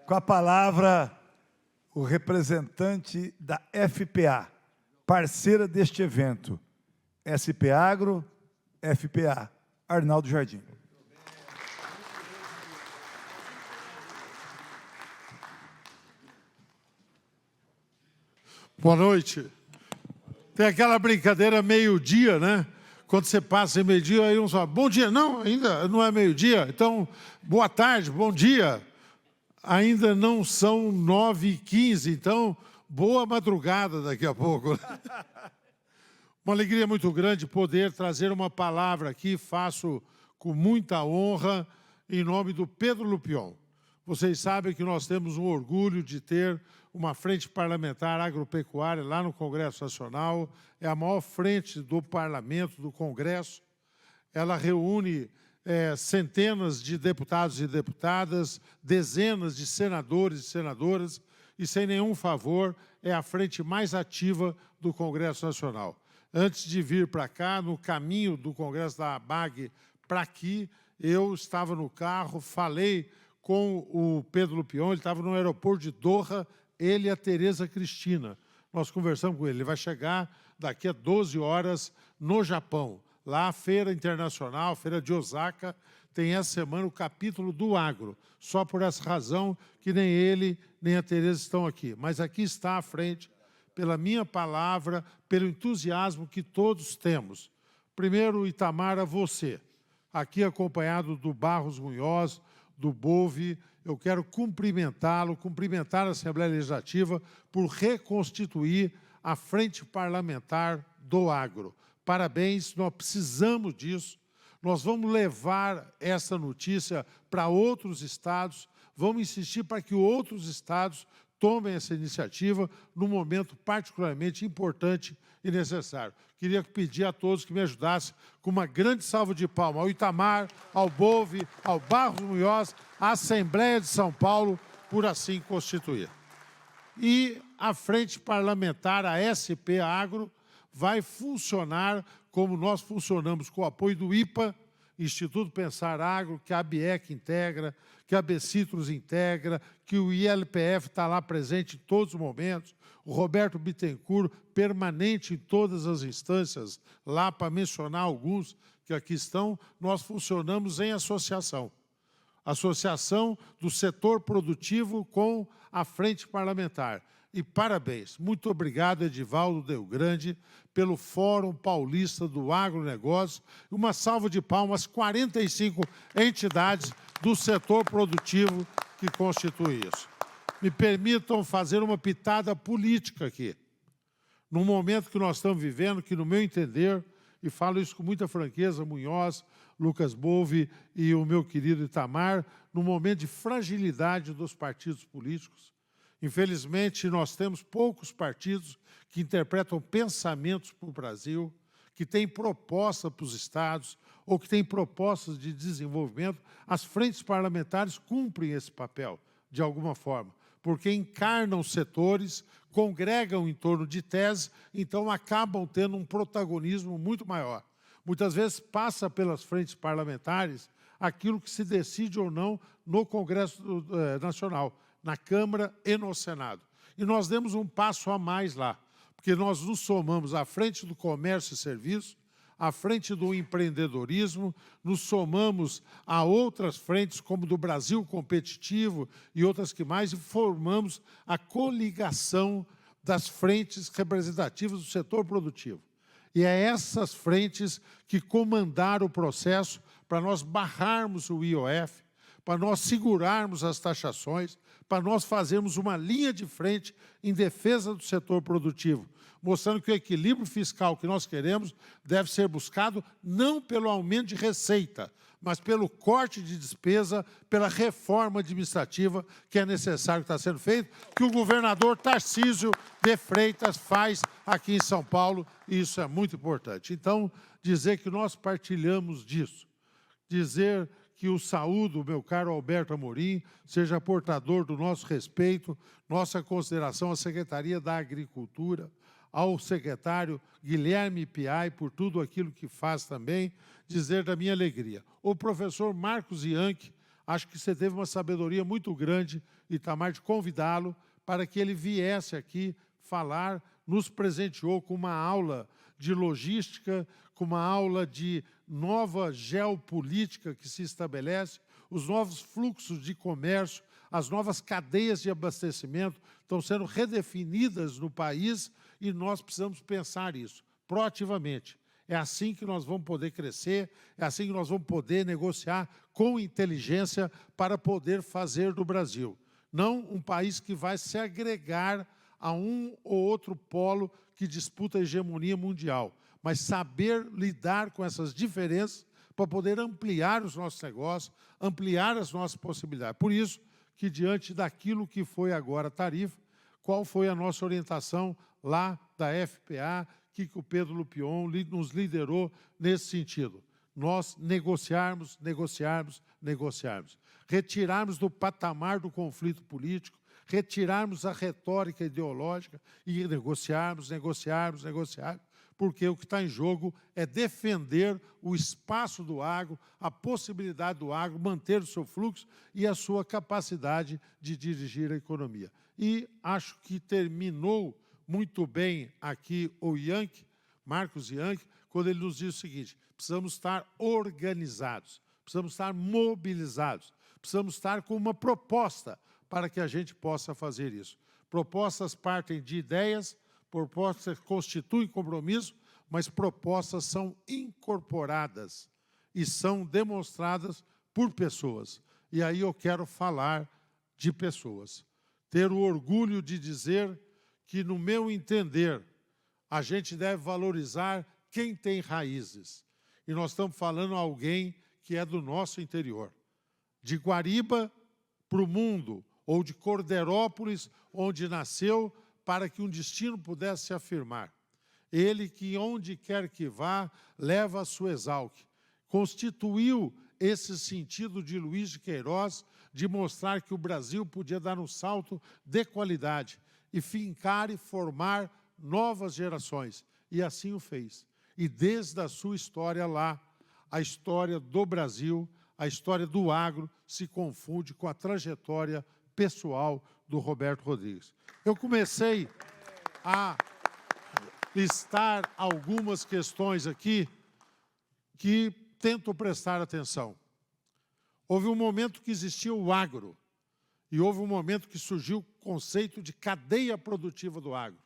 Com a palavra, o representante da FPA, parceira deste evento, SP Agro, FPA, Arnaldo Jardim. Boa noite. Tem aquela brincadeira meio-dia, né? Quando você passa em meio-dia, aí uns falam, bom dia. Não, ainda não é meio-dia. Então, boa tarde, bom dia. Ainda não são 9h15, então, boa madrugada daqui a pouco. Uma alegria muito grande poder trazer uma palavra aqui, faço com muita honra, em nome do Pedro Lupion. Vocês sabem que nós temos um orgulho de ter uma frente parlamentar agropecuária lá no Congresso Nacional, é a maior frente do parlamento, do Congresso. Ela reúne centenas de deputados e deputadas, dezenas de senadores e senadoras, e sem nenhum favor, é a frente mais ativa do Congresso Nacional. Antes de vir para cá, no caminho do Congresso da ABAG para aqui, eu estava no carro, falei com o Pedro Lupion, ele estava no aeroporto de Doha, ele e a Tereza Cristina. Nós conversamos com ele, ele vai chegar daqui a 12 horas no Japão. Lá a Feira Internacional, a Feira de Osaka, tem essa semana o capítulo do agro. Só por essa razão que nem ele, nem a Tereza estão aqui. Mas aqui está à frente, pela minha palavra, pelo entusiasmo que todos temos. Primeiro, Itamar, a você. Aqui acompanhado do Barros Munhoz, do Bove, eu quero cumprimentá-lo, cumprimentar a Assembleia Legislativa por reconstituir a Frente Parlamentar do Agro. Parabéns, nós precisamos disso. Nós vamos levar essa notícia para outros estados, vamos insistir para que outros estados tomem essa iniciativa num momento particularmente importante e necessário. Queria pedir a todos que me ajudassem com uma grande salva de palmas ao Itamar, ao Bove, ao Barros Munhoz, à Assembleia de São Paulo, por assim constituir. E a Frente Parlamentar, a SP Agro, vai funcionar como nós funcionamos com o apoio do IPA, Instituto Pensar Agro, que a ABIEC integra, que a Becitrus integra, que o ILPF está lá presente em todos os momentos, o Roberto Bittencourt, permanente em todas as instâncias, lá para mencionar alguns que aqui estão, nós funcionamos em associação. Associação do setor produtivo com a Frente Parlamentar. E parabéns, muito obrigado, Edivaldo Delgrande, pelo Fórum Paulista do Agronegócio. Uma salva de palmas, 45 entidades do setor produtivo que constituem isso. Me permitam fazer uma pitada política aqui. Num momento que nós estamos vivendo, que, no meu entender, e falo isso com muita franqueza, Munhoz, Lucas Bove e o meu querido Itamar, num momento de fragilidade dos partidos políticos. Infelizmente, nós temos poucos partidos que interpretam pensamentos para o Brasil, que têm proposta para os estados ou que têm propostas de desenvolvimento. As frentes parlamentares cumprem esse papel, de alguma forma, porque encarnam setores, congregam em torno de teses, então acabam tendo um protagonismo muito maior. Muitas vezes passa pelas frentes parlamentares aquilo que se decide ou não no Congresso Nacional, na Câmara e no Senado. E nós demos um passo a mais lá, porque nós nos somamos à frente do comércio e serviço, à frente do empreendedorismo, nos somamos a outras frentes, como do Brasil Competitivo e outras que mais, e formamos a coligação das frentes representativas do setor produtivo. E é essas frentes que comandaram o processo para nós barrarmos o IOF, para nós segurarmos as taxações, para nós fazermos uma linha de frente em defesa do setor produtivo, mostrando que o equilíbrio fiscal que nós queremos deve ser buscado não pelo aumento de receita, mas pelo corte de despesa, pela reforma administrativa que é necessário, que está sendo feito, que o governador Tarcísio de Freitas faz aqui em São Paulo, e isso é muito importante. Então, dizer que nós partilhamos disso, dizer que o saúdo, meu caro Alberto Amorim, seja portador do nosso respeito, nossa consideração à Secretaria da Agricultura, ao secretário Guilherme Piai, por tudo aquilo que faz também, dizer da minha alegria. O professor Marcos Ianchi, acho que você teve uma sabedoria muito grande, Itamar, de convidá-lo para que ele viesse aqui falar, nos presenteou com uma aula de logística, com uma aula de nova geopolítica que se estabelece, os novos fluxos de comércio, as novas cadeias de abastecimento estão sendo redefinidas no país e nós precisamos pensar isso proativamente. É assim que nós vamos poder crescer, é assim que nós vamos poder negociar com inteligência para poder fazer do Brasil. Não um país que vai se agregar a um ou outro polo que disputa a hegemonia mundial, mas saber lidar com essas diferenças para poder ampliar os nossos negócios, ampliar as nossas possibilidades. Por isso que, diante daquilo que foi agora a tarifa, qual foi a nossa orientação lá da FPA, que o Pedro Lupion nos liderou nesse sentido? Nós negociarmos, retirarmos do patamar do conflito político, retirarmos a retórica ideológica e negociarmos, porque o que está em jogo é defender o espaço do agro, a possibilidade do agro manter o seu fluxo e a sua capacidade de dirigir a economia. E acho que terminou muito bem aqui o Yankee, Marcos Yankee, quando ele nos diz o seguinte: precisamos estar organizados, precisamos estar mobilizados, precisamos estar com uma proposta para que a gente possa fazer isso. Propostas partem de ideias, propostas constituem compromisso, mas propostas são incorporadas e são demonstradas por pessoas. E aí eu quero falar de pessoas. Ter o orgulho de dizer que, no meu entender, a gente deve valorizar quem tem raízes. E nós estamos falando de alguém que é do nosso interior. De Guariba para o mundo, ou de Corderópolis, onde nasceu, para que um destino pudesse se afirmar. Ele que, onde quer que vá, leva a sua exalque. Constituiu esse sentido de Luiz de Queiroz, de mostrar que o Brasil podia dar um salto de qualidade e fincar e formar novas gerações. E assim o fez. E desde a sua história lá, a história do Brasil, a história do agro, se confunde com a trajetória pessoal do Roberto Rodrigues. Eu comecei a listar algumas questões aqui que tento prestar atenção. Houve um momento que existia o agro, e houve um momento que surgiu o conceito de cadeia produtiva do agro.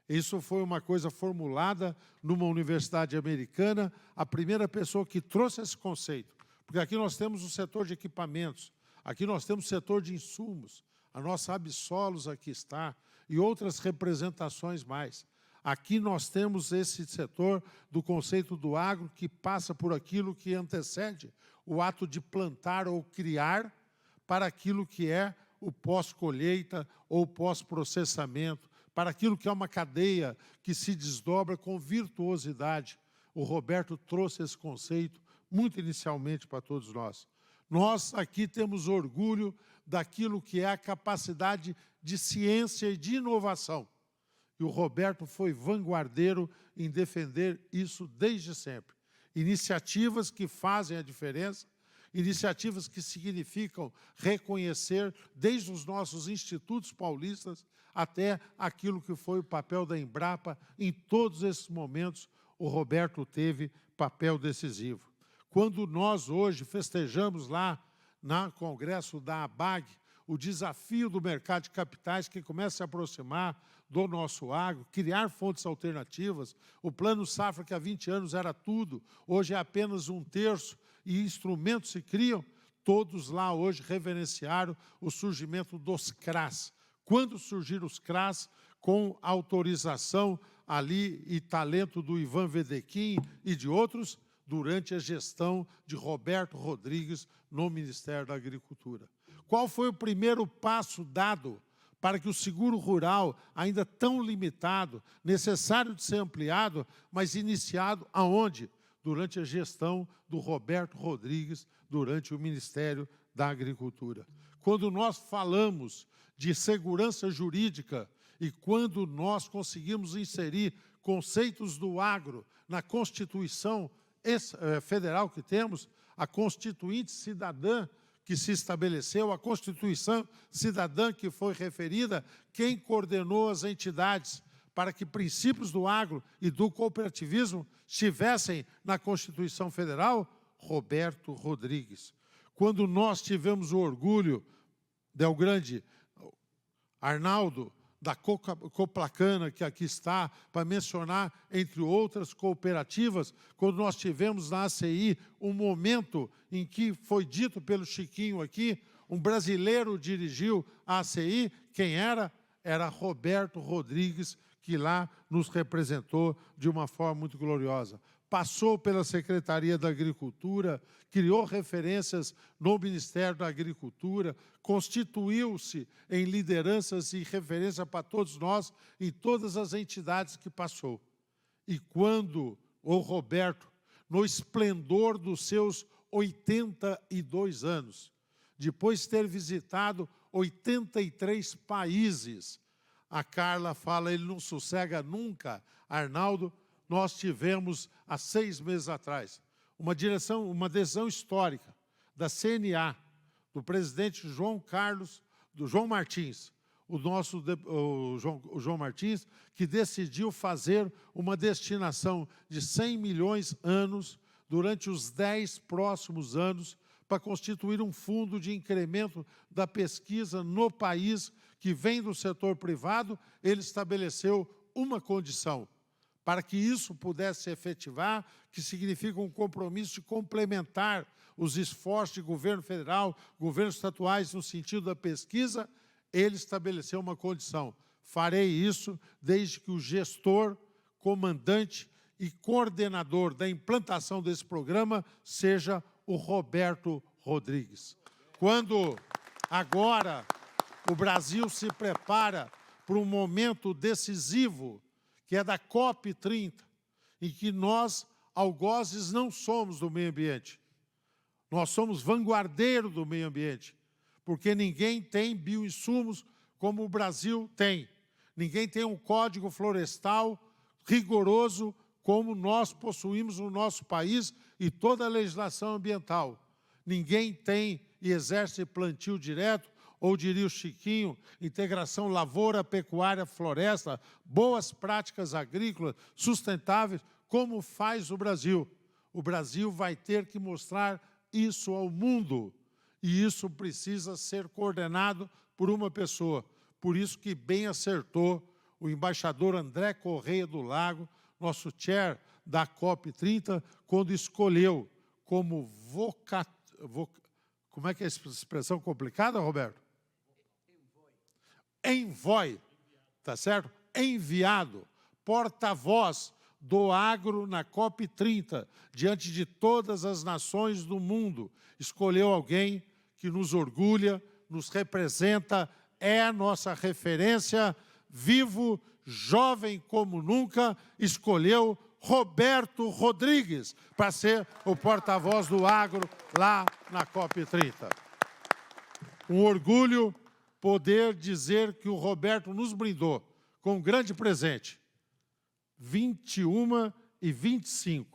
Isso foi uma coisa formulada numa universidade americana, a primeira pessoa que trouxe esse conceito. Porque aqui nós temos o setor de equipamentos, aqui nós temos o setor de insumos, a nossa Absolos aqui está, e outras representações mais. Aqui nós temos esse setor do conceito do agro que passa por aquilo que antecede o ato de plantar ou criar para aquilo que é o pós-colheita ou pós-processamento, para aquilo que é uma cadeia que se desdobra com virtuosidade. O Roberto trouxe esse conceito muito inicialmente para todos nós. Nós aqui temos orgulho daquilo que é a capacidade de ciência e de inovação. E o Roberto foi vanguardeiro em defender isso desde sempre. Iniciativas que fazem a diferença, iniciativas que significam reconhecer, desde os nossos institutos paulistas até aquilo que foi o papel da Embrapa. Em todos esses momentos, o Roberto teve papel decisivo. Quando nós hoje festejamos lá no Congresso da ABAG o desafio do mercado de capitais que começa a se aproximar do nosso agro, criar fontes alternativas, o Plano Safra, que há 20 anos era tudo, hoje é apenas um terço, e instrumentos se criam, todos lá hoje reverenciaram o surgimento dos CRAS. Quando surgiram os CRAS, com autorização ali e talento do Ivan Vedequim e de outros, durante a gestão de Roberto Rodrigues no Ministério da Agricultura. Qual foi o primeiro passo dado para que o seguro rural, ainda tão limitado, necessário de ser ampliado, mas iniciado aonde? Durante a gestão do Roberto Rodrigues, durante o Ministério da Agricultura. Quando nós falamos de segurança jurídica e quando nós conseguimos inserir conceitos do agro na Constituição federal que temos, a Constituinte Cidadã, que se estabeleceu, a Constituição Cidadã que foi referida, quem coordenou as entidades para que princípios do agro e do cooperativismo estivessem na Constituição Federal? Roberto Rodrigues. Quando nós tivemos o orgulho del grande Arnaldo, da Coplacana, que aqui está, para mencionar, entre outras cooperativas, quando nós tivemos na ACI um momento em que foi dito pelo Chiquinho aqui, um brasileiro dirigiu a ACI, quem era? Era Roberto Rodrigues, que lá nos representou de uma forma muito gloriosa. Passou pela Secretaria da Agricultura, criou referências no Ministério da Agricultura, constituiu-se em lideranças e referência para todos nós em todas as entidades que passou. E quando o Roberto, no esplendor dos seus 82 anos, depois de ter visitado 83 países, a Carla fala, ele não sossega nunca, Arnaldo. Nós tivemos, há 6 meses atrás, uma decisão histórica da CNA, do presidente João Martins, o João Martins, que decidiu fazer uma destinação de 100 milhões anos durante os 10 próximos anos para constituir um fundo de incremento da pesquisa no país que vem do setor privado. Ele estabeleceu uma condição para que isso pudesse se efetivar, que significa um compromisso de complementar os esforços de governo federal, governos estaduais no sentido da pesquisa. Ele estabeleceu uma condição: farei isso desde que o gestor, comandante e coordenador da implantação desse programa seja o Roberto Rodrigues. Quando agora o Brasil se prepara para um momento decisivo, que é da COP30, em que nós, algozes, não somos do meio ambiente. Nós somos vanguardeiro do meio ambiente, porque ninguém tem bioinsumos como o Brasil tem. Ninguém tem um código florestal rigoroso como nós possuímos no nosso país e toda a legislação ambiental. Ninguém tem e exerce plantio direto, ou diria o Chiquinho, integração lavoura, pecuária, floresta, boas práticas agrícolas sustentáveis, como faz o Brasil. O Brasil vai ter que mostrar isso ao mundo, e isso precisa ser coordenado por uma pessoa. Por isso que bem acertou o embaixador André Correia do Lago, nosso chair da COP30, quando escolheu como como é que é essa expressão complicada, Roberto? Envoy, tá certo? Enviado, porta-voz do agro na COP30, diante de todas as nações do mundo. Escolheu alguém que nos orgulha, nos representa, é a nossa referência, vivo, jovem como nunca, escolheu Roberto Rodrigues para ser o porta-voz do agro lá na COP30. Um orgulho poder dizer que o Roberto nos brindou com um grande presente. 21h25,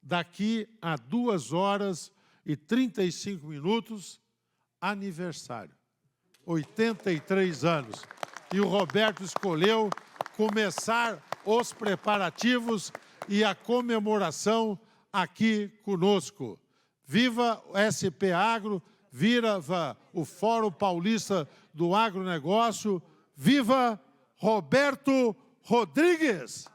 daqui a 2h35, aniversário. 83 anos. E o Roberto escolheu começar os preparativos e a comemoração aqui conosco. Viva o SP Agro, viva o Fórum Paulista do Agronegócio, viva Roberto Rodrigues!